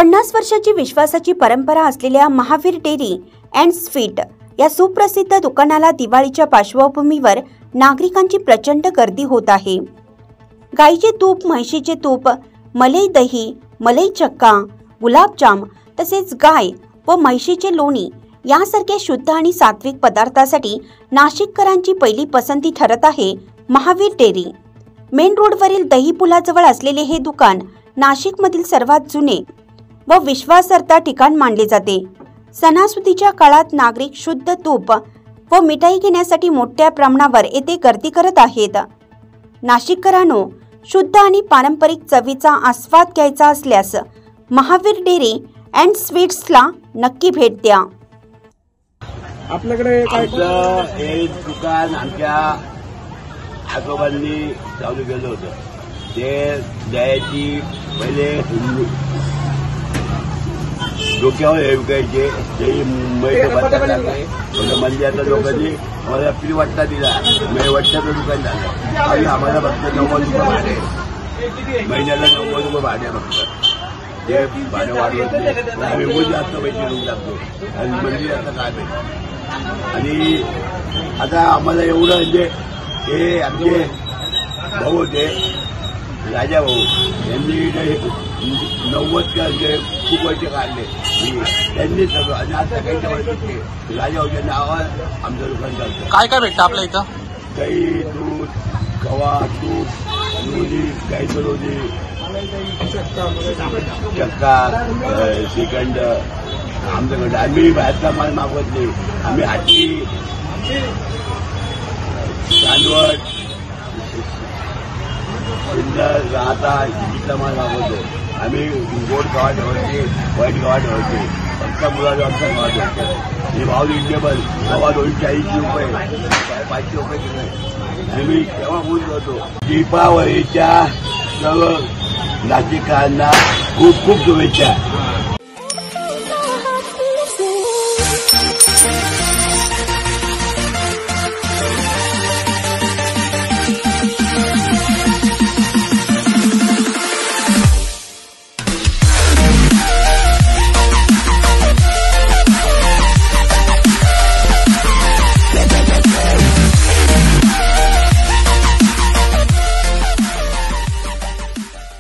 50 वर्षाची विश्वासाची परंपरा असलेल्या महावीर डेअरी अँड स्वीट या सुप्रसिद्ध दुकानाला दिवाळीच्या पार्श्वभूमीवर नागरिकांची प्रचंड गर्दी होत आहे। गाईचे तूप, म्हशीचे तूप, मलई दही, मलई चक्का, गुलाबजाम तसेच गाय व म्हशीचे लोणी यासारख्या शुद्ध आणि सात्विक पदार्थासाठी नाशिककरांची पहिली पसंती ठरत आहे महावीर डेअरी। मेन रोडवरील दही पुलाजवळ असलेले हे दुकान नाशिकमधील सर्वात जुने व विश्वासार्ह ठिकाण मानले जाते। सणासुदीच्या काळात नागरिक शुद्ध तूप व मिठाई घेण्यासाठी मोठ्या प्रमाणावर येथे गर्दी करत आहेत। नाशिककरांनो, शुद्ध आणि पारंपरिक चवीचा आस्वाद घ्यायचा असल्यास महावीर डेअरी अँड स्वीट्सला नक्की भेट द्या। आपल्याकडे काय हे दुकान आमच्या आजोबांनी चालू केलं होतं। ते दह्याची पहिले डोक्यावर हे विकायचे, ते मुंबईत मंदिराच्या लोकांनी आम्हाला फ्री वाटता दिला, वट्ट्याचं दुकान झालं आणि आम्हाला फक्त 90 रुपये भाडे, महिन्याला 90 रुपये भाडे फक्त। ते भाडे वाढवत आम्ही रोज जास्त पैसे घेऊन टाकतो आणि मंदिराचं काय भेटतं। आणि आता आम्हाला एवढं म्हणजे हे आमचे भाऊ होते, राजा भाऊ, यांनी 90 खूप वर्ष काढले त्यांनी सगळं। आणि आता काही राजा भाऊच्या नावावर आमचं दुकान चालतं। काय काय भेटतं आपल्या इथं? दही, दूध, खवा, तूप, लोणी, गाईचं लोणी, चक्का, श्रीखंड आमच्याकडे। आम्ही बाहेरचा माल मागवत नाही, आम्ही हाती चांदवड राहता इथला माल मागवतो। आम्ही गोड गव्हा ठेवायचे, व्हाईट गव्हा ठेवायचे, फक्त मुलाचा आमचा गव्हा ठेवतो। हे भाव रिजनेबल, गव्हा 240 रुपये, 500 रुपये किलो। आम्ही तेव्हा बोलत होतो। दीपावलीच्या सर्व नाशिककरांना खूप खूप शुभेच्छा।